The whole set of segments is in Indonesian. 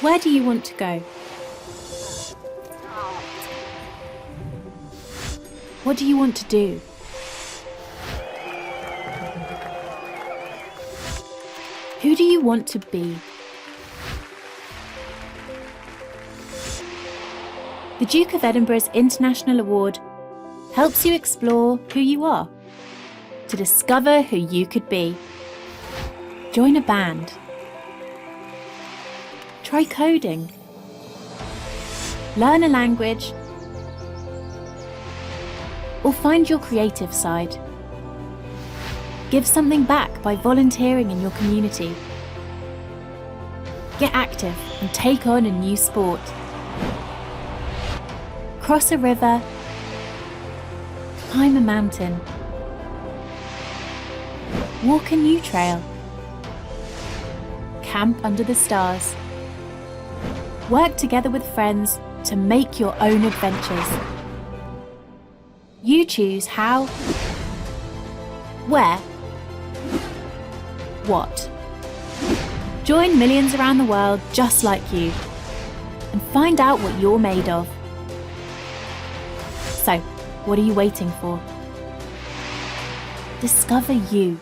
Where do you want to go? What do you want to do? Who do you want to be? The Duke of Edinburgh's International Award helps you explore who you are, to discover who you could be. Join a band. Try coding. Learn a language. Or find your creative side. Give something back by volunteering in your community. Get active and take on a new sport. Cross a river. Climb a mountain. Walk a new trail. Camp under the stars. Work together with friends to make your own adventures. You choose how, where, what. Join millions around the world just like you and find out what you're made of. So, what are you waiting for? Discover you.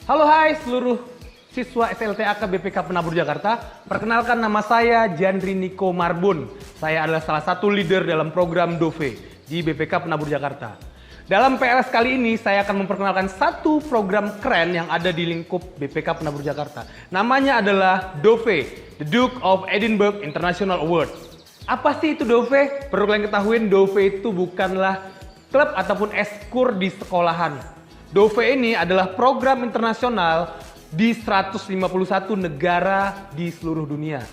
Halo hai seluruh siswa SLTAK BPK Penabur Jakarta. Perkenalkan nama saya Jandri Niko Marbun. Saya adalah salah satu leader dalam program DOVE di BPK Penabur Jakarta. Dalam PLS kali ini saya akan memperkenalkan satu program keren yang ada di lingkup BPK Penabur Jakarta. Namanya adalah DOVE, The Duke of Edinburgh International Award. Apa sih itu DOVE? Perlu kalian ketahui, DOVE itu bukanlah klub ataupun eskur di sekolahan. DOVE ini adalah program internasional di 151 negara di seluruh dunia.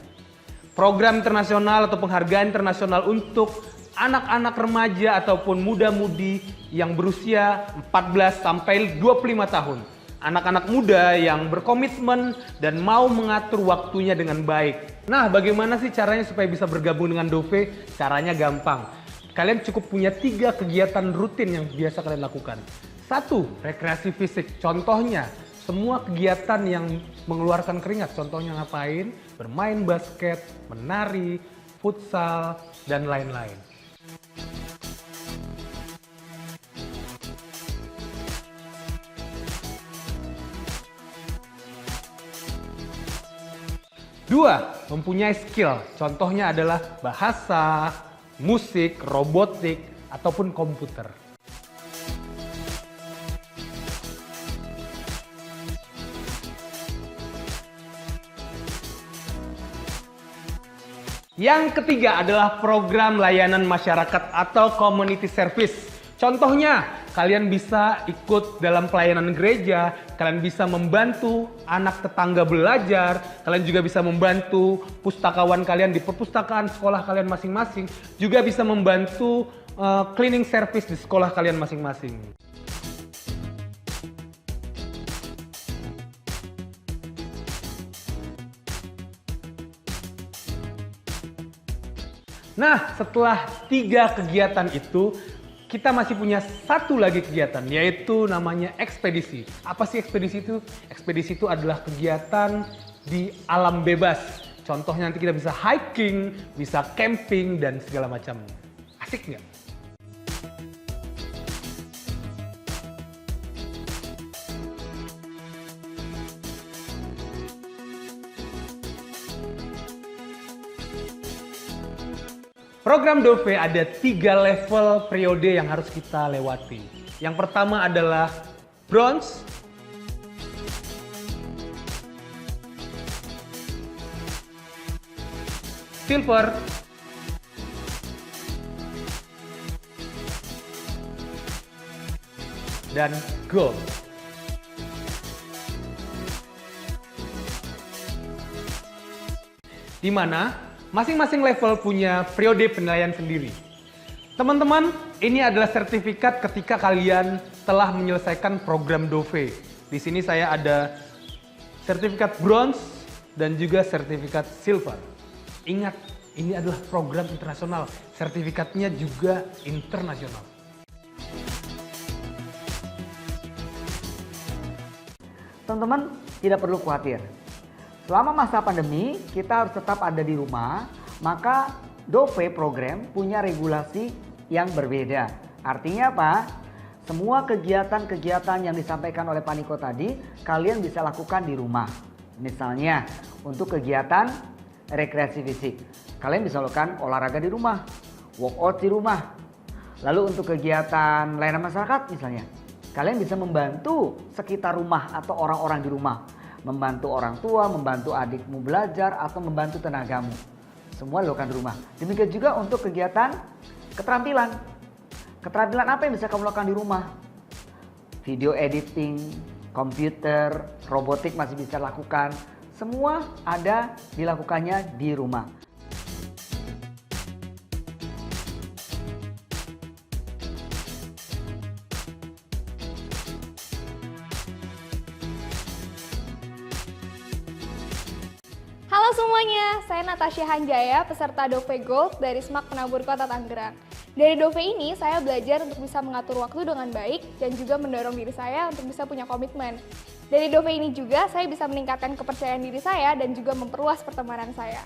Program internasional atau penghargaan internasional untuk anak-anak remaja ataupun muda-mudi yang berusia 14 sampai 25 tahun. Anak-anak muda yang berkomitmen dan mau mengatur waktunya dengan baik. Nah, bagaimana sih caranya supaya bisa bergabung dengan DOVE? Caranya gampang. Kalian cukup punya 3 kegiatan rutin yang biasa kalian lakukan. 1. Rekreasi fisik. Contohnya, semua kegiatan yang mengeluarkan keringat. Contohnya ngapain? Bermain basket, menari, futsal, dan lain-lain. Dua, mempunyai skill. Contohnya adalah bahasa, musik, robotik, ataupun komputer. Yang ketiga adalah program layanan masyarakat atau community service. Contohnya, kalian bisa ikut dalam pelayanan gereja, kalian bisa membantu anak tetangga belajar, kalian juga bisa membantu pustakawan kalian di perpustakaan sekolah kalian masing-masing, juga bisa membantu cleaning service di sekolah kalian masing-masing. Nah, setelah 3 kegiatan itu, kita masih punya satu lagi kegiatan, yaitu namanya ekspedisi. Apa sih ekspedisi itu? Ekspedisi itu adalah kegiatan di alam bebas. Contohnya nanti kita bisa hiking, bisa camping, dan segala macam. Asik nggak? Program DOVE ada 3 level periode yang harus kita lewati. Yang pertama adalah bronze, silver, dan gold. Di mana masing-masing level punya periode penilaian sendiri. Teman-teman, ini adalah sertifikat ketika kalian telah menyelesaikan program Dove. Di sini saya ada sertifikat bronze dan juga sertifikat silver. Ingat, ini adalah program internasional. Sertifikatnya juga internasional. Teman-teman tidak perlu khawatir. Selama masa pandemi, kita harus tetap ada di rumah, maka Dove program punya regulasi yang berbeda. Artinya apa? Semua kegiatan-kegiatan yang disampaikan oleh Pak Niko tadi, kalian bisa lakukan di rumah. Misalnya, untuk kegiatan rekreasi fisik, kalian bisa lakukan olahraga di rumah, workout di rumah. Lalu untuk kegiatan layanan masyarakat misalnya, kalian bisa membantu sekitar rumah atau orang-orang di rumah. Membantu orang tua, membantu adikmu belajar, atau membantu tenagamu. Semua dilakukan di rumah. Demikian juga untuk kegiatan keterampilan. Keterampilan apa yang bisa kamu lakukan di rumah? Video editing, komputer, robotik masih bisa lakukan. Semua ada dilakukannya di rumah. Halo semuanya, saya Natasha Hanjaya, peserta Dove Gold dari SMAK Penabur Kota Tangerang. Dari Dove ini, saya belajar untuk bisa mengatur waktu dengan baik dan juga mendorong diri saya untuk bisa punya komitmen. Dari Dove ini juga, saya bisa meningkatkan kepercayaan diri saya dan juga memperluas pertemanan saya.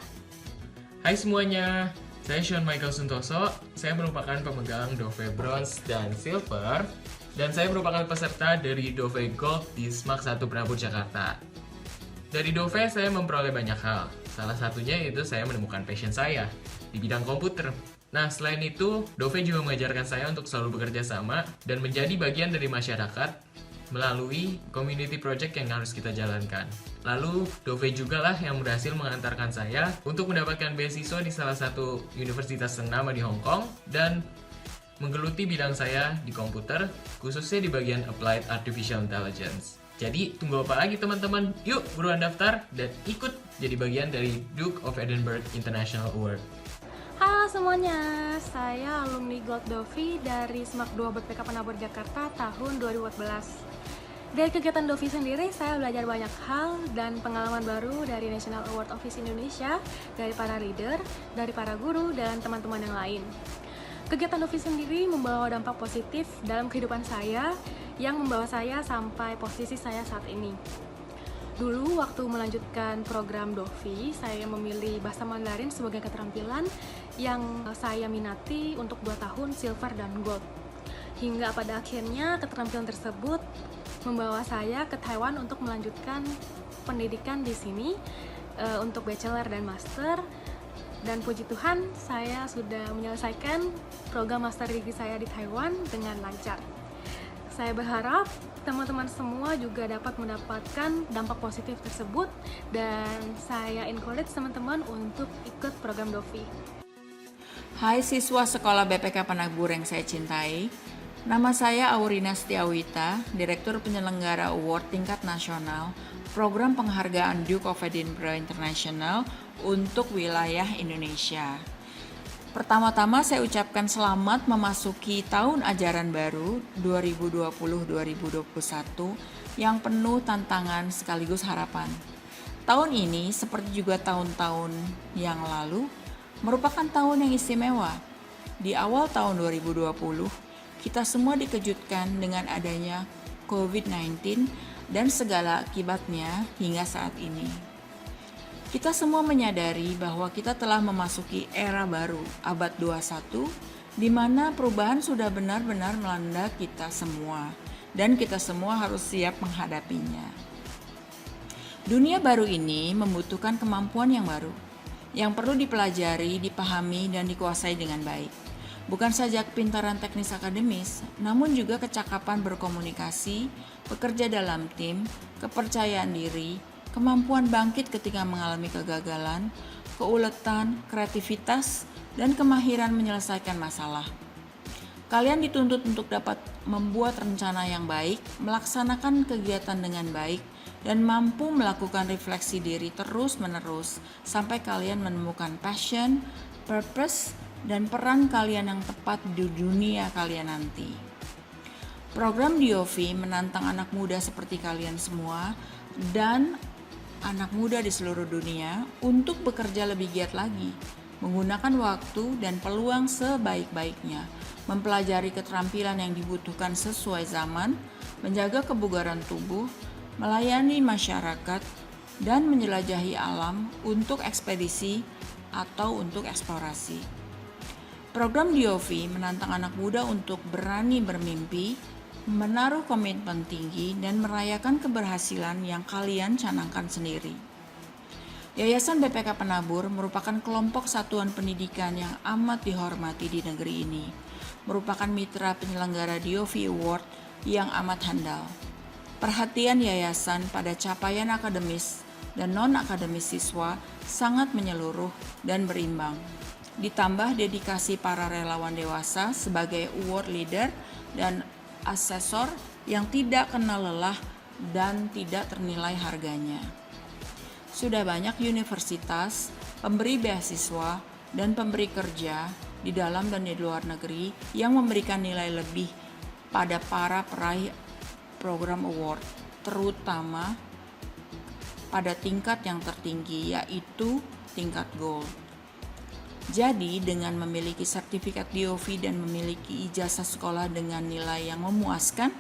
Hai semuanya, saya Sean Michael Suntoso. Saya merupakan pemegang Dove Bronze dan Silver, dan saya merupakan peserta dari Dove Gold di SMAK 1 Penabur Jakarta. Dari Dove saya memperoleh banyak hal. Salah satunya yaitu saya menemukan passion saya di bidang komputer. Nah, selain itu, Dove juga mengajarkan saya untuk selalu bekerja sama dan menjadi bagian dari masyarakat melalui community project yang harus kita jalankan. Lalu, Dove juga lah yang berhasil mengantarkan saya untuk mendapatkan beasiswa di salah satu universitas ternama di Hong Kong dan menggeluti bidang saya di komputer, khususnya di bagian Applied Artificial Intelligence. Jadi, tunggu apa lagi teman-teman? Yuk, buruan daftar dan ikut jadi bagian dari Duke of Edinburgh International Award. Halo semuanya, saya alumni Gold Dove dari SMAK 2 BPK Penabur Jakarta tahun 2014. Dari kegiatan Dove sendiri, saya belajar banyak hal dan pengalaman baru dari National Award Office Indonesia, dari para leader, dari para guru, dan teman-teman yang lain. Kegiatan Dove sendiri membawa dampak positif dalam kehidupan saya yang membawa saya sampai posisi saya saat ini. Dulu waktu melanjutkan program Dove, saya memilih bahasa Mandarin sebagai keterampilan yang saya minati untuk 2 tahun silver dan gold. Hingga pada akhirnya keterampilan tersebut membawa saya ke Taiwan untuk melanjutkan pendidikan di sini untuk bachelor dan master. Dan puji Tuhan, saya sudah menyelesaikan program master degree saya di Taiwan dengan lancar. Saya berharap teman-teman semua juga dapat mendapatkan dampak positif tersebut dan saya encourage teman-teman untuk ikut program Dove. Hai siswa sekolah BPK Penabur yang saya cintai, nama saya Aurina Setiawita, Direktur Penyelenggara Award Tingkat Nasional, Program Penghargaan Duke of Edinburgh International untuk wilayah Indonesia. Pertama-tama saya ucapkan selamat memasuki tahun ajaran baru 2020-2021 yang penuh tantangan sekaligus harapan. Tahun ini seperti juga tahun-tahun yang lalu merupakan tahun yang istimewa. Di awal tahun 2020, kita semua dikejutkan dengan adanya COVID-19 dan segala akibatnya hingga saat ini. Kita semua menyadari bahwa kita telah memasuki era baru, abad 21, di mana perubahan sudah benar-benar melanda kita semua, dan kita semua harus siap menghadapinya. Dunia baru ini membutuhkan kemampuan yang baru, yang perlu dipelajari, dipahami, dan dikuasai dengan baik. Bukan saja kepintaran teknis akademis, namun juga kecakapan berkomunikasi, bekerja dalam tim, kepercayaan diri, kemampuan bangkit ketika mengalami kegagalan, keuletan, kreativitas, dan kemahiran menyelesaikan masalah. Kalian dituntut untuk dapat membuat rencana yang baik, melaksanakan kegiatan dengan baik, dan mampu melakukan refleksi diri terus-menerus sampai kalian menemukan passion, purpose, dan peran kalian yang tepat di dunia kalian nanti. Program DOV menantang anak muda seperti kalian semua dan anak muda di seluruh dunia untuk bekerja lebih giat lagi, menggunakan waktu dan peluang sebaik-baiknya, mempelajari keterampilan yang dibutuhkan sesuai zaman, menjaga kebugaran tubuh, melayani masyarakat, dan menjelajahi alam untuk ekspedisi atau untuk eksplorasi. Program DOV menantang anak muda untuk berani bermimpi, menaruh komitmen tinggi, dan merayakan keberhasilan yang kalian canangkan sendiri. Yayasan BPK Penabur merupakan kelompok satuan pendidikan yang amat dihormati di negeri ini, merupakan mitra penyelenggara DOV Award yang amat handal. Perhatian yayasan pada capaian akademis dan non-akademis siswa sangat menyeluruh dan berimbang. Ditambah dedikasi para relawan dewasa sebagai award leader dan asesor yang tidak kenal lelah dan tidak ternilai harganya. Sudah banyak universitas, pemberi beasiswa, dan pemberi kerja di dalam dan di luar negeri yang memberikan nilai lebih pada para peraih program award, terutama pada tingkat yang tertinggi, yaitu tingkat gold. Jadi, dengan memiliki sertifikat DOV dan memiliki ijazah sekolah dengan nilai yang memuaskan,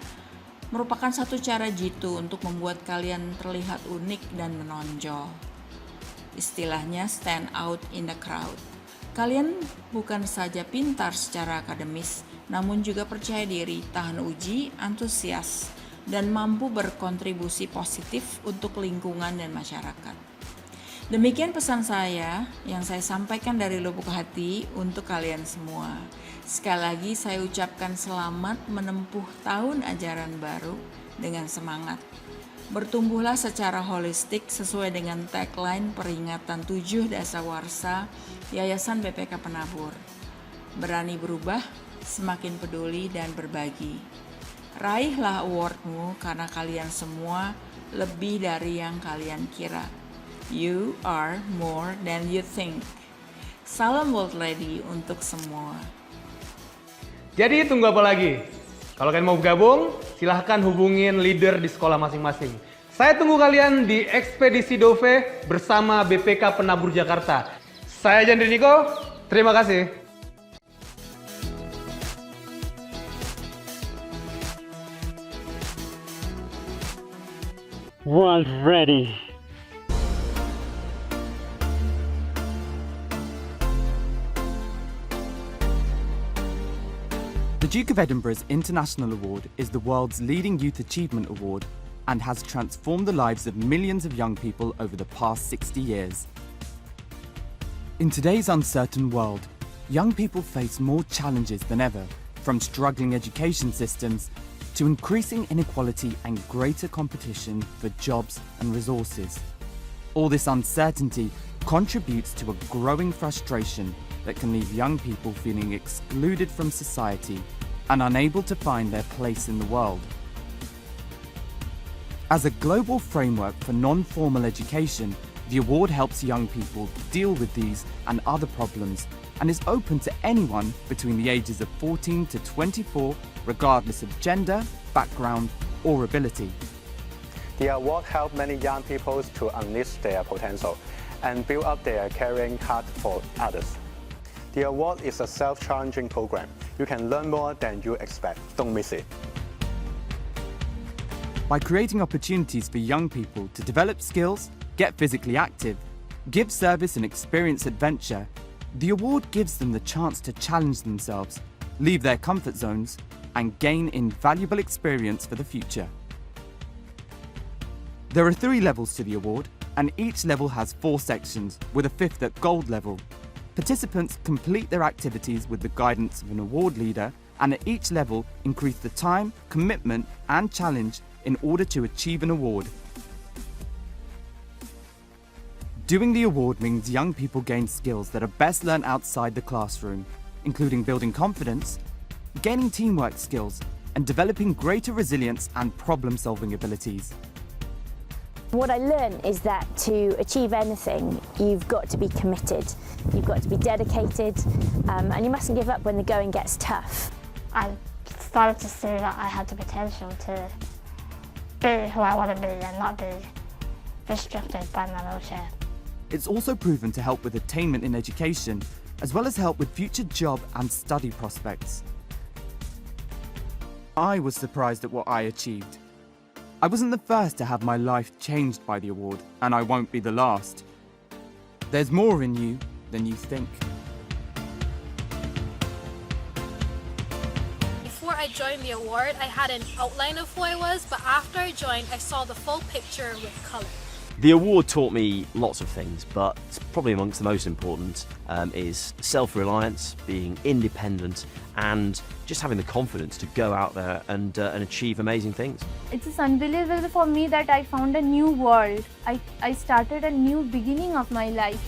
merupakan satu cara jitu untuk membuat kalian terlihat unik dan menonjol. Istilahnya stand out in the crowd. Kalian bukan saja pintar secara akademis, namun juga percaya diri, tahan uji, antusias, dan mampu berkontribusi positif untuk lingkungan dan masyarakat. Demikian pesan saya yang saya sampaikan dari lubuk hati untuk kalian semua. Sekali lagi saya ucapkan selamat menempuh tahun ajaran baru dengan semangat. Bertumbuhlah secara holistik sesuai dengan tagline peringatan 7 Dasawarsa Yayasan BPK Penabur. Berani berubah, semakin peduli dan berbagi. Raihlah awardmu karena kalian semua lebih dari yang kalian kira. You are more than you think. Salam World Lady untuk semua. Jadi tunggu apa lagi? Kalau kalian mau gabung, silahkan hubungin leader di sekolah masing-masing. Saya tunggu kalian di Ekspedisi Dove bersama BPK Penabur Jakarta. Saya Jandri Niko, terima kasih. World ready. The Duke of Edinburgh's International Award is the world's leading youth achievement award and has transformed the lives of millions of young people over the past 60 years. In today's uncertain world, young people face more challenges than ever, from struggling education systems to increasing inequality and greater competition for jobs and resources. All this uncertainty contributes to a growing frustration that can leave young people feeling excluded from society and unable to find their place in the world. As a global framework for non-formal education, the award helps young people deal with these and other problems and is open to anyone between the ages of 14 to 24, regardless of gender, background, or ability. The award helps many young people to unleash their potential and build up their caring heart for others. The award is a self-challenging program. You can learn more than you expect. Don't miss it. By creating opportunities for young people to develop skills, get physically active, give service and experience adventure, the award gives them the chance to challenge themselves, leave their comfort zones, and gain invaluable experience for the future. There are 3 levels to the award, and each level has 4 sections, with a 5th at gold level. Participants complete their activities with the guidance of an award leader and at each level increase the time, commitment and challenge in order to achieve an award. Doing the award means young people gain skills that are best learned outside the classroom, including building confidence, gaining teamwork skills, and developing greater resilience and problem-solving abilities. What I learned is that to achieve anything, you've got to be committed, you've got to be dedicated, and you mustn't give up when the going gets tough. I started to see that I had the potential to be who I want to be and not be restricted by my wheelchair. It's also proven to help with attainment in education, as well as help with future job and study prospects. I was surprised at what I achieved. I wasn't the first to have my life changed by the award, and I won't be the last. There's more in you than you think. Before I joined the award, I had an outline of who I was, but after I joined, I saw the full picture with color. The award taught me lots of things, but probably amongst the most important is self-reliance, being independent, and just having the confidence to go out there and achieve amazing things. It's unbelievable for me that I found a new world. I started a new beginning of my life.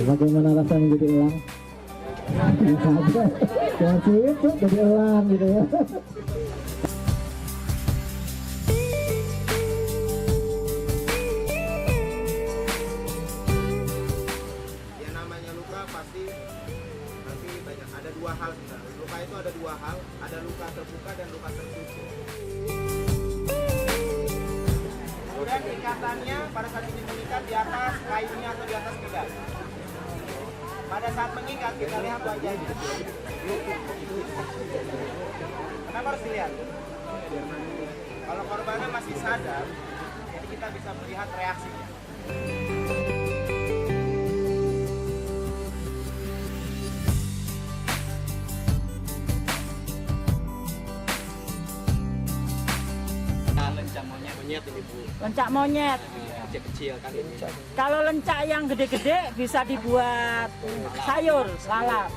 Bagaimana rasanya jadi elang? Jangan sibuk jadi elang gitu ya. Yang namanya luka pasti nanti banyak, ada dua hal sebenarnya. Luka itu ada dua hal, ada luka terbuka dan luka tertutup. Kemudian ikatannya pada saat ini mengikat di atas kayunya atau di atas pedang. Pada saat mengikat kita lihat wajahnya. Kenapa harus dilihat? Kalau korbannya masih sadar, jadi kita bisa melihat reaksinya. Lencak monyet ini Bu. Lencak monyet. Kecil-kecil kan ini. Kalau lencak yang gede-gede bisa dibuat sayur, lalap.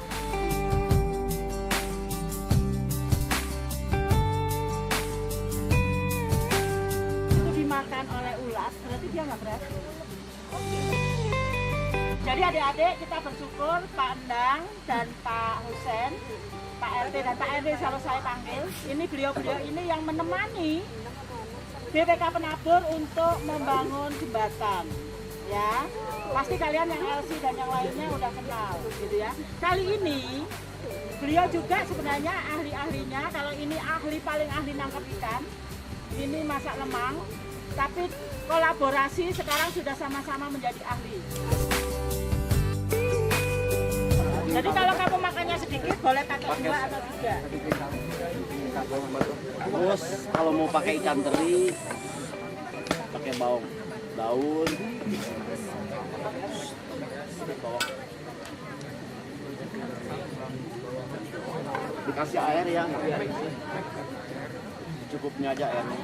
Itu dimakan oleh ulat, berarti dia nggak berhasil. Jadi adik-adik kita bersyukur Pak Endang dan Pak Husen, Pak RT dan Pak RW kalau saya panggil, ini beliau-beliau ini yang menemani BPK Penabur untuk membangun jembatan, ya. Pasti kalian yang LC dan yang lainnya udah kenal, gitu ya. Kali ini beliau juga sebenarnya ahli-ahlinya. Kalau ini paling ahli nangkep ikan, ini masak lemang. Tapi kolaborasi sekarang sudah sama-sama menjadi ahli. Jadi kalau kamu makannya sedikit, boleh pakai 2 atau 3. Terus kalau mau pakai ikan teri, pakai bawang daun, Dikasih air ya, cukupnya aja airnya.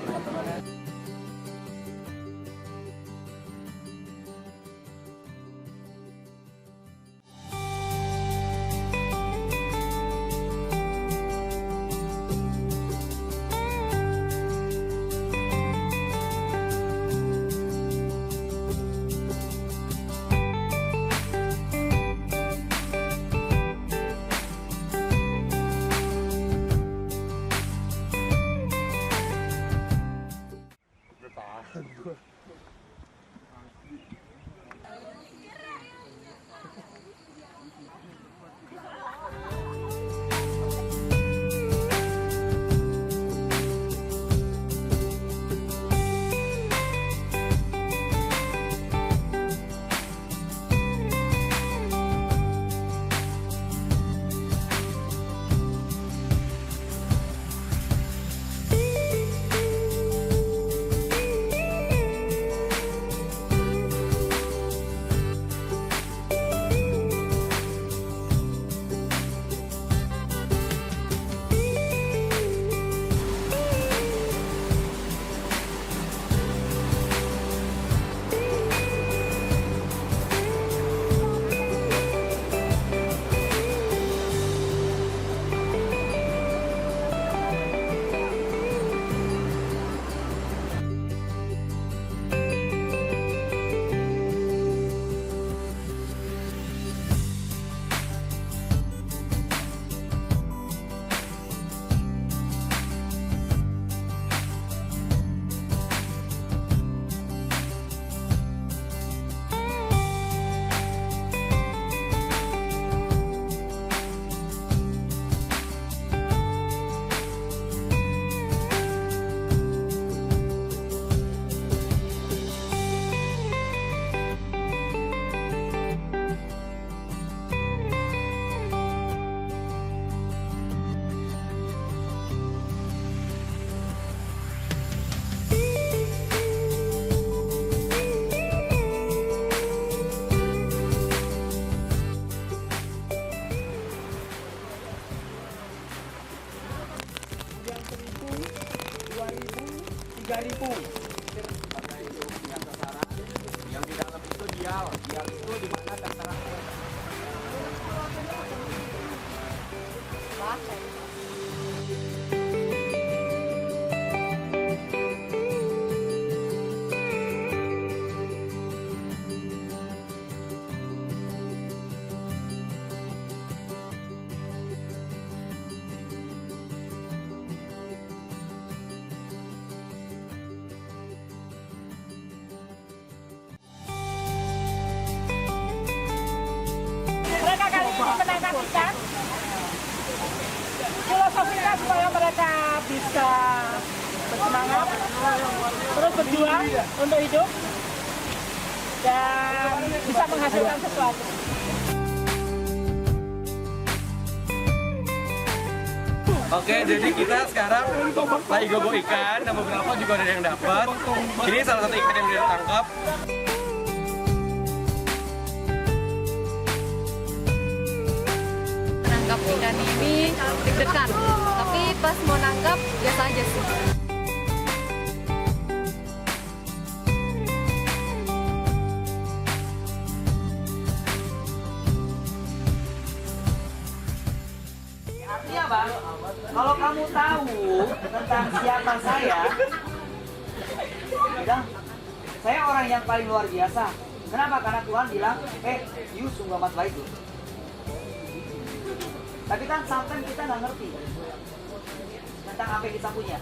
Yang di dalam itu dial itu di mana antara Mereka kali ini menangkap ikan. Filosofinya supaya mereka bisa bersemangat, terus berjuang untuk hidup dan bisa menghasilkan sesuatu. Oke, jadi kita sekarang lagi gogo ikan dan beberapa juga ada yang dapat. Ini salah satu ikan yang udah ditangkap. Menangkap ikan ini deg-degan, tapi pas mau nangkap biasa aja sih. Artinya Bang, kalau kamu tahu tentang siapa saya, bilang, saya orang yang paling luar biasa. Kenapa? Karena Tuhan bilang, you sungguh amat baik loh. Tapi kan sometimes kita nggak ngerti tentang apa yang kita punya.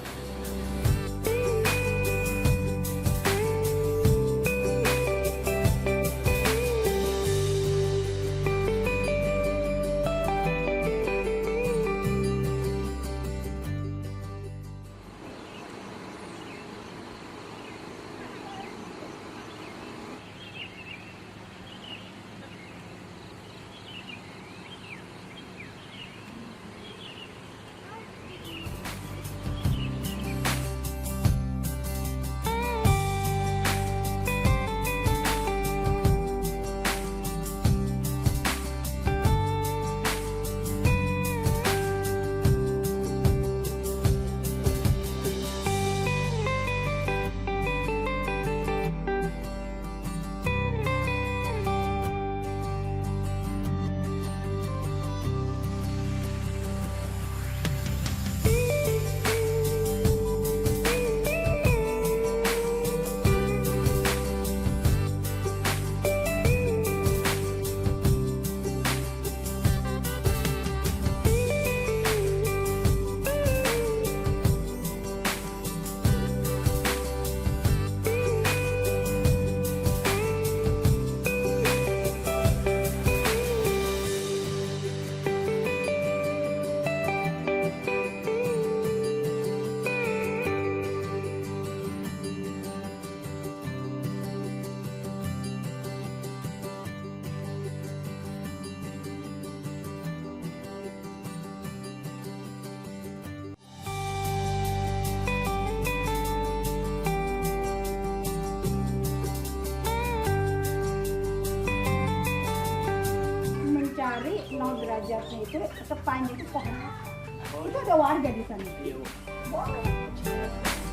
derajatnya itu tepannya itu pohon. Itu ada warga di sana. Boleh.